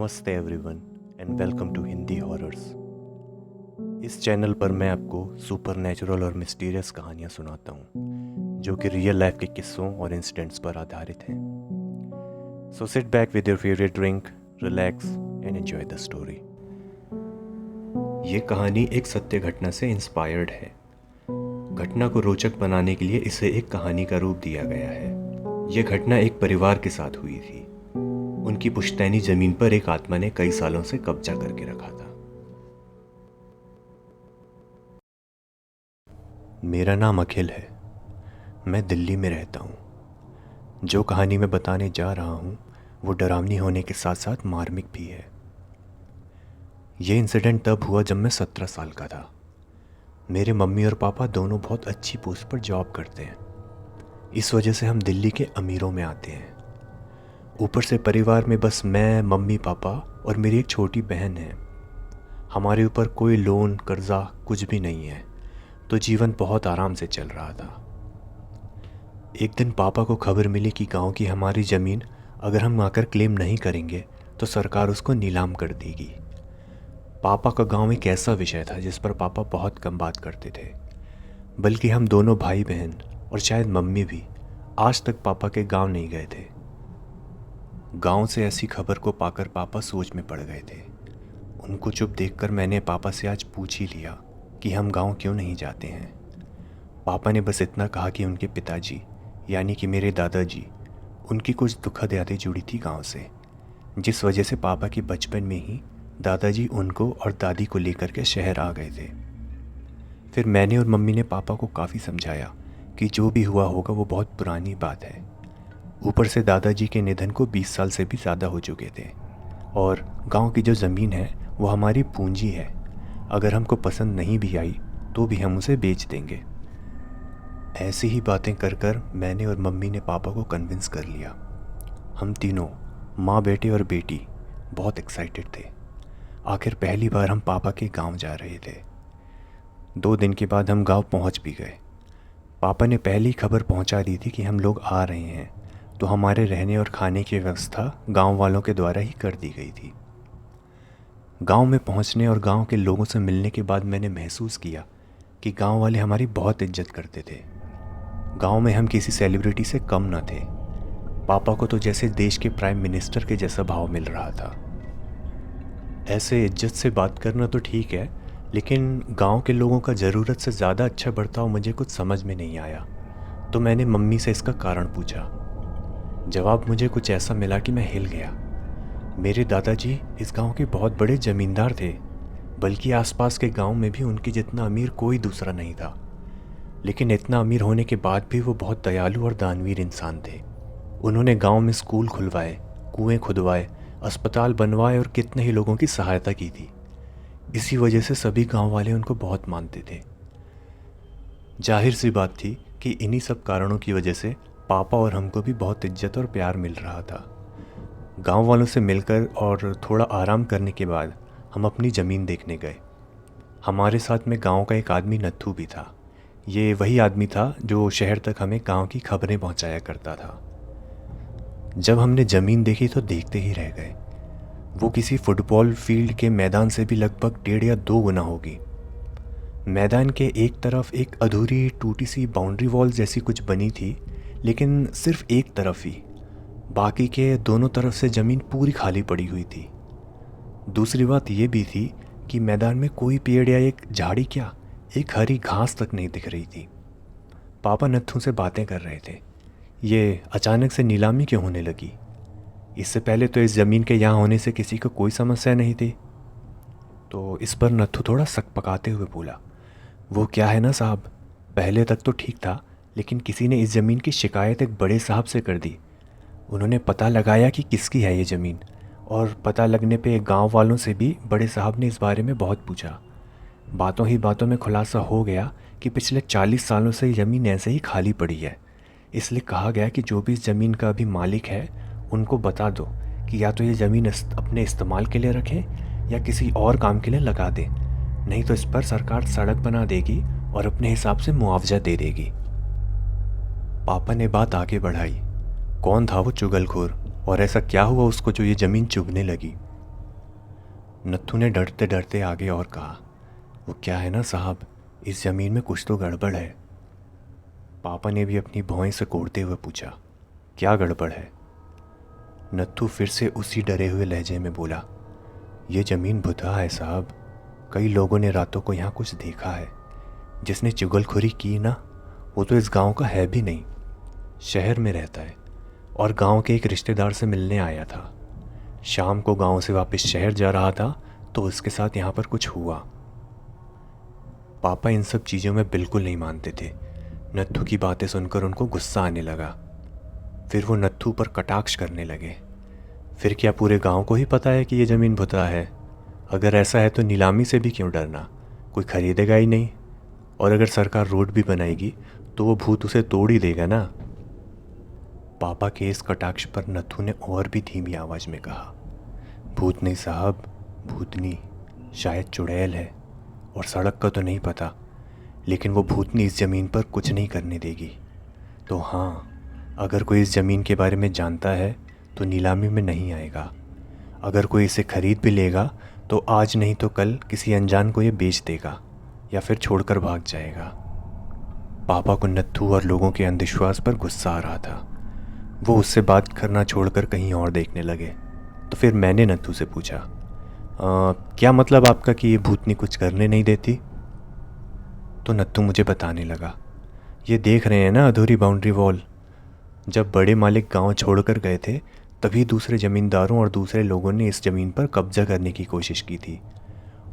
नमस्ते everyone and welcome to Hindi horrors. इस channel पर मैं आपको सुपरनैचुरल और मिस्टीरियस कहानियाँ सुनाता हूँ जो कि रियल लाइफ के किस्सों और इंसिडेंट्स पर आधारित हैं। So sit back with your favourite drink, relax and enjoy the story. ये कहानी एक सत्य घटना से इंस्पायर्ड है। घटना को रोचक बनाने के लिए इसे एक कहानी का रूप दिया गया है। यह घटना एक परिवार के साथ हुई थी। उनकी पुश्तैनी जमीन पर एक आत्मा ने कई सालों से कब्जा करके रखा था। मेरा नाम अखिल है। मैं दिल्ली में रहता हूँ। जो कहानी मैं बताने जा रहा हूँ वो डरावनी होने के साथ साथ मार्मिक भी है। ये इंसिडेंट तब हुआ जब मैं 17 साल का था। मेरे मम्मी और पापा दोनों बहुत अच्छी पोस्ट पर जॉब करते हैं। इस वजह से हम दिल्ली के अमीरों में आते हैं। ऊपर से परिवार में बस मैं, मम्मी, पापा और मेरी एक छोटी बहन है। हमारे ऊपर कोई लोन, कर्जा कुछ भी नहीं है, तो जीवन बहुत आराम से चल रहा था। एक दिन पापा को खबर मिली कि गांव की हमारी ज़मीन अगर हम आकर क्लेम नहीं करेंगे तो सरकार उसको नीलाम कर देगी। पापा का गांव एक ऐसा विषय था जिस पर पापा बहुत कम बात करते थे, बल्कि हम दोनों भाई बहन और शायद मम्मी भी आज तक पापा के गांव नहीं गए थे। गांव से ऐसी खबर को पाकर पापा सोच में पड़ गए थे। उनको चुप देखकर मैंने पापा से आज पूछ ही लिया कि हम गांव क्यों नहीं जाते हैं। पापा ने बस इतना कहा कि उनके पिताजी यानी कि मेरे दादाजी, उनकी कुछ दुखद यादें जुड़ी थी गांव से, जिस वजह से पापा के बचपन में ही दादाजी उनको और दादी को लेकर के शहर आ गए थे। फिर मैंने और मम्मी ने पापा को काफ़ी समझाया कि जो भी हुआ होगा वो बहुत पुरानी बात है। ऊपर से दादाजी के निधन को 20 साल से भी ज़्यादा हो चुके थे और गांव की जो ज़मीन है वो हमारी पूंजी है। अगर हमको पसंद नहीं भी आई तो भी हम उसे बेच देंगे। ऐसी ही बातें कर कर मैंने और मम्मी ने पापा को कन्विंस कर लिया। हम तीनों, माँ, बेटे और बेटी, बहुत एक्साइटेड थे। आखिर पहली बार हम पापा के गांव जा रहे थे। 2 दिन के बाद हम गांव पहुंच भी गए। पापा ने पहली खबर पहुंचा दी थी कि हम लोग आ रहे हैं, तो हमारे रहने और खाने की व्यवस्था गांव वालों के द्वारा ही कर दी गई थी। गांव में पहुंचने और गांव के लोगों से मिलने के बाद मैंने महसूस किया कि गांव वाले हमारी बहुत इज्जत करते थे। गांव में हम किसी सेलिब्रिटी से कम न थे। पापा को तो जैसे देश के प्राइम मिनिस्टर के जैसा भाव मिल रहा था। ऐसे इज्जत से बात करना तो ठीक है, लेकिन गांव के लोगों का ज़रूरत से ज़्यादा अच्छा बर्ताव मुझे कुछ समझ में नहीं आया। तो मैंने मम्मी से इसका कारण पूछा। जवाब मुझे कुछ ऐसा मिला कि मैं हिल गया। मेरे दादाजी इस गांव के बहुत बड़े ज़मींदार थे, बल्कि आसपास के गांव में भी उनके जितना अमीर कोई दूसरा नहीं था। लेकिन इतना अमीर होने के बाद भी वो बहुत दयालु और दानवीर इंसान थे। उन्होंने गांव में स्कूल खुलवाए, कुएं खुदवाए, अस्पताल बनवाए और कितने ही लोगों की सहायता की थी। इसी वजह से सभी गांव वाले उनको बहुत मानते थे। जाहिर सी बात थी कि इन्हीं सब कारणों की वजह से पापा और हमको भी बहुत इज्जत और प्यार मिल रहा था। गांव वालों से मिलकर और थोड़ा आराम करने के बाद हम अपनी ज़मीन देखने गए। हमारे साथ में गांव का एक आदमी नत्थू भी था। ये वही आदमी था जो शहर तक हमें गांव की खबरें पहुंचाया करता था। जब हमने ज़मीन देखी तो देखते ही रह गए। वो किसी फुटबॉल फील्ड के मैदान से भी लगभग 1.5 या 2 गुना होगी। मैदान के एक तरफ एक अधूरी टूटी सी बाउंड्री वॉल जैसी कुछ बनी थी, लेकिन सिर्फ एक तरफ ही। बाकी के दोनों तरफ से ज़मीन पूरी खाली पड़ी हुई थी। दूसरी बात यह भी थी कि मैदान में कोई पेड़ या एक झाड़ी क्या, एक हरी घास तक नहीं दिख रही थी। पापा नत्थू से बातें कर रहे थे। ये अचानक से नीलामी क्यों होने लगी? इससे पहले तो इस ज़मीन के यहाँ होने से किसी को कोई समस्या नहीं थी। तो इस पर नत्थू थोड़ा सकपकाते हुए बोला, वो क्या है ना साहब, पहले तक तो ठीक था, लेकिन किसी ने इस ज़मीन की शिकायत एक बड़े साहब से कर दी। उन्होंने पता लगाया कि किसकी है ये ज़मीन, और पता लगने पे गांव वालों से भी बड़े साहब ने इस बारे में बहुत पूछा। बातों ही बातों में खुलासा हो गया कि पिछले 40 सालों से ये ज़मीन ऐसे ही खाली पड़ी है। इसलिए कहा गया कि जो भी इस ज़मीन का अभी मालिक है उनको बता दो कि या तो ये ज़मीन अपने इस्तेमाल के लिए रखें या किसी और काम के लिए लगा दें, नहीं तो इस पर सरकार सड़क बना देगी और अपने हिसाब से मुआवजा दे देगी। पापा ने बात आगे बढ़ाई। कौन था वो चुगलखोर और ऐसा क्या हुआ उसको जो ये ज़मीन चुभने लगी? नत्थू ने डरते डरते आगे और कहा, वो क्या है ना साहब, इस ज़मीन में कुछ तो गड़बड़ है। पापा ने भी अपनी भौहें से कोड़ते हुए पूछा, क्या गड़बड़ है? नत्थू फिर से उसी डरे हुए लहजे में बोला, ये ज़मीन भुतहा है साहब। कई लोगों ने रातों को यहाँ कुछ देखा है। जिसने चुगलखोरी की ना, वो तो इस गांव का है भी नहीं, शहर में रहता है और गांव के एक रिश्तेदार से मिलने आया था। शाम को गांव से वापस शहर जा रहा था तो उसके साथ यहाँ पर कुछ हुआ। पापा इन सब चीज़ों में बिल्कुल नहीं मानते थे। नत्थू की बातें सुनकर उनको गुस्सा आने लगा। फिर वो नत्थू पर कटाक्ष करने लगे। फिर क्या पूरे गांव को ही पता है कि ये ज़मीन भुतहा है? अगर ऐसा है तो नीलामी से भी क्यों डरना, कोई खरीदेगा ही नहीं। और अगर सरकार रोड भी बनाएगी तो वो भूत उसे तोड़ ही देगा ना। पापा के इस कटाक्ष पर नत्थू ने और भी धीमी आवाज़ में कहा, भूत नहीं साहब, भूतनी, शायद चुड़ैल है। और सड़क का तो नहीं पता, लेकिन वो भूतनी इस ज़मीन पर कुछ नहीं करने देगी। तो हाँ, अगर कोई इस ज़मीन के बारे में जानता है तो नीलामी में नहीं आएगा। अगर कोई इसे खरीद भी लेगा तो आज नहीं तो कल किसी अनजान को ये बेच देगा या फिर छोड़कर भाग जाएगा। पापा को नत्थू और लोगों के अंधविश्वास पर गुस्सा आ रहा था। वो उससे बात करना छोड़कर कहीं और देखने लगे। तो फिर मैंने नत्थू से पूछा, क्या मतलब आपका कि ये भूतनी कुछ करने नहीं देती? तो नत्थू मुझे बताने लगा, ये देख रहे हैं ना अधूरी बाउंड्री वॉल। जब बड़े मालिक गांव छोड़कर गए थे तभी दूसरे ज़मींदारों और दूसरे लोगों ने इस ज़मीन पर कब्जा करने की कोशिश की थी।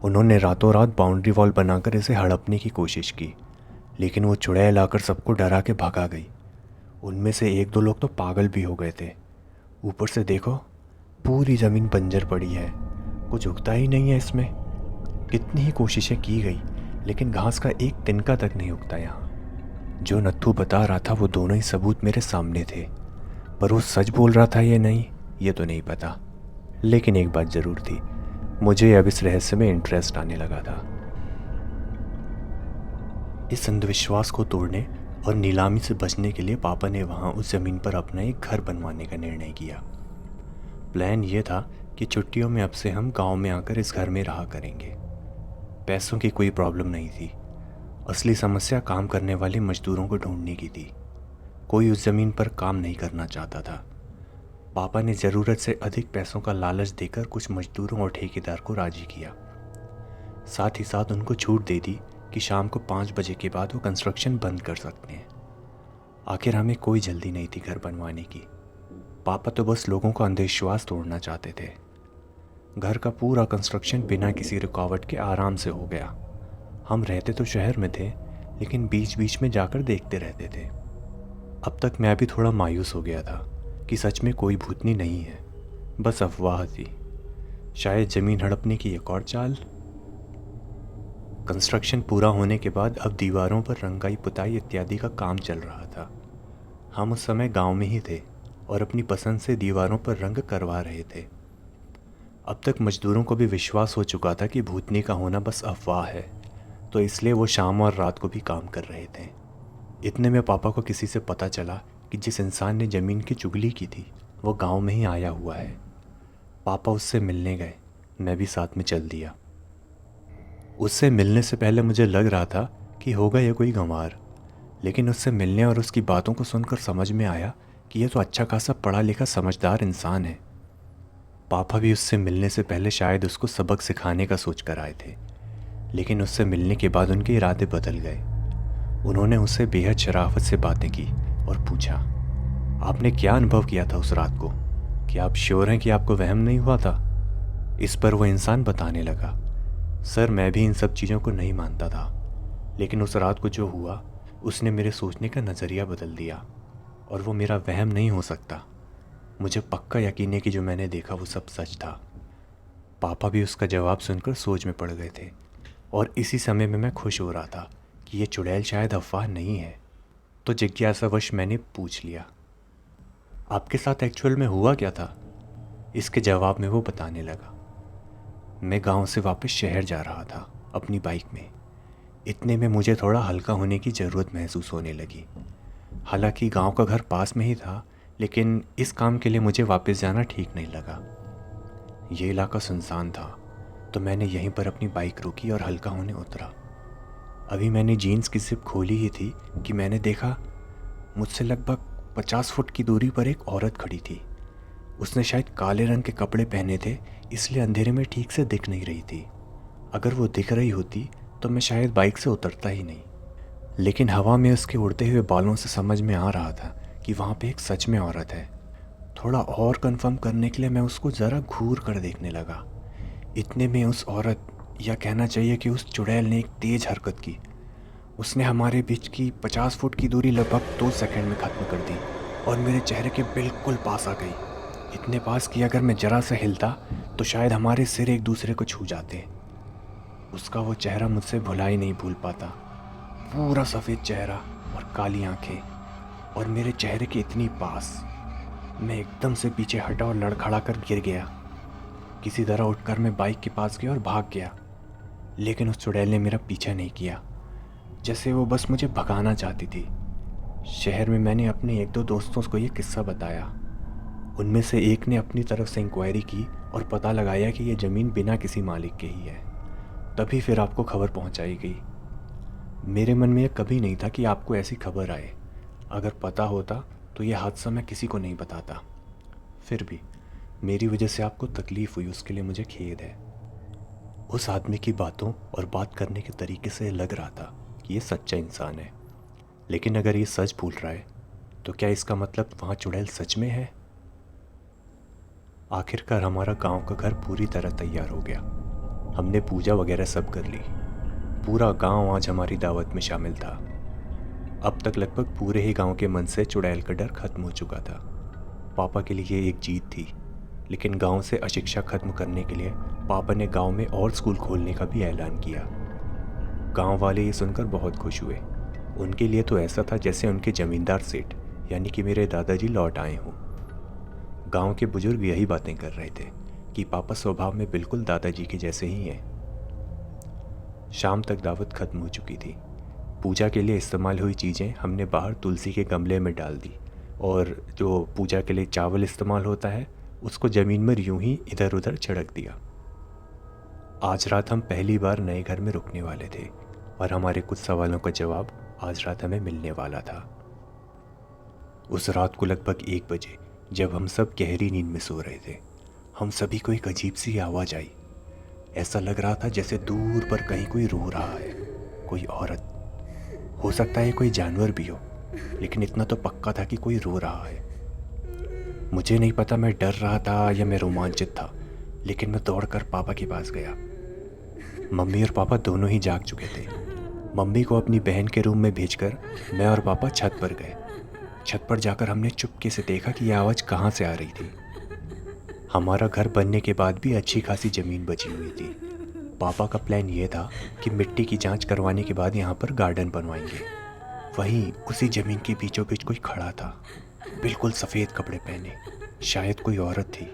उन्होंने रातों रात बाउंड्री वॉल बनाकर इसे हड़पने की कोशिश की, लेकिन वो चुड़ैल आकर सबको डरा के भगा गई। उनमें से एक दो लोग तो पागल भी हो गए थे। ऊपर से देखो, पूरी ज़मीन बंजर पड़ी है, कुछ उगता ही नहीं है इसमें। कितनी ही कोशिशें की गई लेकिन घास का एक तिनका तक नहीं उगता यहाँ। जो नत्थू बता रहा था वो दोनों ही सबूत मेरे सामने थे, पर वो सच बोल रहा था या नहीं ये तो नहीं पता। लेकिन एक बात ज़रूर थी, मुझे अब इस रहस्य में इंटरेस्ट आने लगा था। इस अंधविश्वास को तोड़ने और नीलामी से बचने के लिए पापा ने वहाँ उस ज़मीन पर अपना एक घर बनवाने का निर्णय किया। प्लान ये था कि छुट्टियों में अब से हम गांव में आकर इस घर में रहा करेंगे। पैसों की कोई प्रॉब्लम नहीं थी, असली समस्या काम करने वाले मजदूरों को ढूंढने की थी। कोई उस ज़मीन पर काम नहीं करना चाहता था। पापा ने ज़रूरत से अधिक पैसों का लालच देकर कुछ मजदूरों और ठेकेदार को राजी किया। साथ ही साथ उनको छूट दे दी कि शाम को 5 बजे के बाद वो कंस्ट्रक्शन बंद कर सकते हैं। आखिर हमें कोई जल्दी नहीं थी घर बनवाने की। पापा तो बस लोगों का अंधविश्वास तोड़ना चाहते थे। घर का पूरा कंस्ट्रक्शन बिना किसी रुकावट के आराम से हो गया। हम रहते तो शहर में थे, लेकिन बीच बीच में जाकर देखते रहते थे। अब तक मैं भी थोड़ा मायूस हो गया था कि सच में कोई भूतनी नहीं है, बस अफवाह थी, शायद ज़मीन हड़पने की एक और चाल। कंस्ट्रक्शन पूरा होने के बाद अब दीवारों पर रंगाई पुताई इत्यादि का काम चल रहा था। हम उस समय गांव में ही थे और अपनी पसंद से दीवारों पर रंग करवा रहे थे। अब तक मजदूरों को भी विश्वास हो चुका था कि भूतनी का होना बस अफवाह है, तो इसलिए वो शाम और रात को भी काम कर रहे थे। इतने में पापा को किसी से पता चला कि जिस इंसान ने ज़मीन की चुगली की थी वो गांव में ही आया हुआ है। पापा उससे मिलने गए, मैं भी साथ में चल दिया। उससे मिलने से पहले मुझे लग रहा था कि होगा ये कोई गंवार, लेकिन उससे मिलने और उसकी बातों को सुनकर समझ में आया कि ये तो अच्छा खासा पढ़ा लिखा समझदार इंसान है। पापा भी उससे मिलने से पहले शायद उसको सबक सिखाने का सोच कर आए थे, लेकिन उससे मिलने के बाद उनके इरादे बदल गए। उन्होंने उससे बेहद शराफत से बातें की और पूछा, आपने क्या अनुभव किया था उस रात को? क्या आप श्योर हैं कि आपको वहम नहीं हुआ था? इस पर वो इंसान बताने लगा, सर मैं भी इन सब चीज़ों को नहीं मानता था, लेकिन उस रात को जो हुआ उसने मेरे सोचने का नज़रिया बदल दिया और वो मेरा वहम नहीं हो सकता। मुझे पक्का यकीन है कि जो मैंने देखा वो सब सच था। पापा भी उसका जवाब सुनकर सोच में पड़ गए थे और इसी समय में मैं खुश हो रहा था कि ये चुड़ैल शायद अफवाह नहीं है। तो जिज्ञासावश मैंने पूछ लिया, आपके साथ एक्चुअल में हुआ क्या था? इसके जवाब में वो बताने लगा, मैं गांव से वापस शहर जा रहा था अपनी बाइक में। इतने में मुझे थोड़ा हल्का होने की ज़रूरत महसूस होने लगी। हालांकि गांव का घर पास में ही था, लेकिन इस काम के लिए मुझे वापस जाना ठीक नहीं लगा। ये इलाका सुनसान था, तो मैंने यहीं पर अपनी बाइक रोकी और हल्का होने उतरा। अभी मैंने जीन्स की जिप खोली ही थी कि मैंने देखा मुझसे लगभग 50 फुट की दूरी पर एक औरत खड़ी थी। उसने शायद काले रंग के कपड़े पहने थे, इसलिए अंधेरे में ठीक से दिख नहीं रही थी। अगर वो दिख रही होती तो मैं शायद बाइक से उतरता ही नहीं। लेकिन हवा में उसके उड़ते हुए बालों से समझ में आ रहा था कि वहाँ पे एक सच में औरत है। थोड़ा और कंफर्म करने के लिए मैं उसको ज़रा घूर कर देखने लगा। इतने में उस औरत, या कहना चाहिए कि उस चुड़ैल ने एक तेज़ हरकत की। उसने हमारे बीच की 50 फुट की दूरी लगभग 2 सेकंड में ख़त्म कर दी और मेरे चेहरे के बिल्कुल पास आ गई। इतने पास कि अगर मैं ज़रा सा हिलता तो शायद हमारे सिर एक दूसरे को छू जाते। उसका वो चेहरा मुझसे भुला ही नहीं भूल पाता। पूरा सफ़ेद चेहरा और काली आंखें, और मेरे चेहरे के इतनी पास। मैं एकदम से पीछे हटा और लड़खड़ा कर गिर गया। किसी तरह उठकर मैं बाइक के पास गया और भाग गया, लेकिन उस चुड़ैल ने मेरा पीछा नहीं किया, जैसे वो बस मुझे भगाना चाहती थी। शहर में मैंने अपने एक दो दोस्तों को ये किस्सा बताया। उनमें से एक ने अपनी तरफ से इंक्वायरी की और पता लगाया कि ये ज़मीन बिना किसी मालिक के ही है। तभी फिर आपको खबर पहुंचाई गई। मेरे मन में यह कभी नहीं था कि आपको ऐसी खबर आए। अगर पता होता तो यह हादसा मैं किसी को नहीं बताता। फिर भी मेरी वजह से आपको तकलीफ़ हुई, उसके लिए मुझे खेद है। उस आदमी की बातों और बात करने के तरीके से लग रहा था कि ये सच्चा इंसान है। लेकिन अगर ये सच भूल रहा है तो क्या इसका मतलब वहाँ चुड़ैल सच में है? आखिरकार हमारा गांव का घर पूरी तरह तैयार हो गया। हमने पूजा वगैरह सब कर ली। पूरा गांव आज हमारी दावत में शामिल था। अब तक लगभग पूरे ही गांव के मन से चुड़ैल का डर खत्म हो चुका था। पापा के लिए ये एक जीत थी, लेकिन गांव से अशिक्षा खत्म करने के लिए पापा ने गांव में और स्कूल खोलने का भी ऐलान किया। गांव वाले ये सुनकर बहुत खुश हुए। उनके लिए तो ऐसा था जैसे उनके ज़मींदार सेठ यानी कि मेरे दादाजी लौट आए हों। गांव के बुजुर्ग यही बातें कर रहे थे कि पापा स्वभाव में बिल्कुल दादाजी के जैसे ही हैं। शाम तक दावत खत्म हो चुकी थी। पूजा के लिए इस्तेमाल हुई चीज़ें हमने बाहर तुलसी के गमले में डाल दी, और जो पूजा के लिए चावल इस्तेमाल होता है उसको ज़मीन में यूं ही इधर उधर छिड़क दिया। आज रात हम पहली बार नए घर में रुकने वाले थे और हमारे कुछ सवालों का जवाब आज रात हमें मिलने वाला था। उस रात को लगभग 1 बजे जब हम सब गहरी नींद में सो रहे थे, हम सभी को एक अजीब सी आवाज़ आई। ऐसा लग रहा था जैसे दूर पर कहीं कोई रो रहा है, कोई औरत। हो सकता है कोई जानवर भी हो, लेकिन इतना तो पक्का था कि कोई रो रहा है। मुझे नहीं पता मैं डर रहा था या मैं रोमांचित था, लेकिन मैं दौड़कर पापा के पास गया। मम्मी और पापा दोनों ही जाग चुके थे। मम्मी को अपनी बहन के रूम में भेजकर मैं और पापा छत पर गए। छत पर जाकर हमने चुपके से देखा कि यह आवाज़ कहाँ से आ रही थी। हमारा घर बनने के बाद भी अच्छी खासी ज़मीन बची हुई थी। पापा का प्लान ये था कि मिट्टी की जांच करवाने के बाद यहाँ पर गार्डन बनवाएंगे। वहीं उसी ज़मीन के बीचों बीच कोई खड़ा था, बिल्कुल सफ़ेद कपड़े पहने। शायद कोई औरत थी,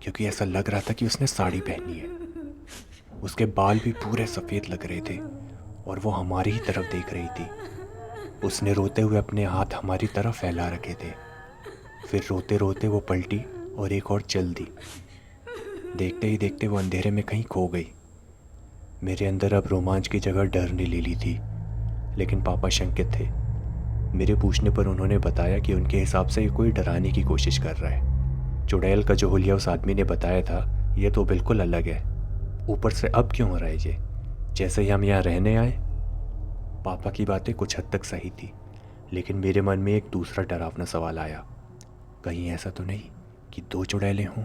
क्योंकि ऐसा लग रहा था कि उसने साड़ी पहनी है। उसके बाल भी पूरे सफ़ेद लग रहे थे और वो हमारी ही तरफ देख रही थी। उसने रोते हुए अपने हाथ हमारी तरफ फैला रखे थे। फिर रोते रोते वो पलटी और एक और चल दी। देखते ही देखते वो अंधेरे में कहीं खो गई। मेरे अंदर अब रोमांच की जगह डर ने ले ली थी, लेकिन पापा शंकित थे। मेरे पूछने पर उन्होंने बताया कि उनके हिसाब से ये कोई डराने की कोशिश कर रहा है। चुड़ैल का जो हुलिया उस आदमी ने बताया था, ये तो बिल्कुल अलग है। ऊपर से अब क्यों हो रहा है ये, जैसे ही हम यहाँ रहने आए। पापा की बातें कुछ हद तक सही थी, लेकिन मेरे मन में एक दूसरा डरावना सवाल आया। कहीं ऐसा तो नहीं कि 2 चुड़ैलें हों?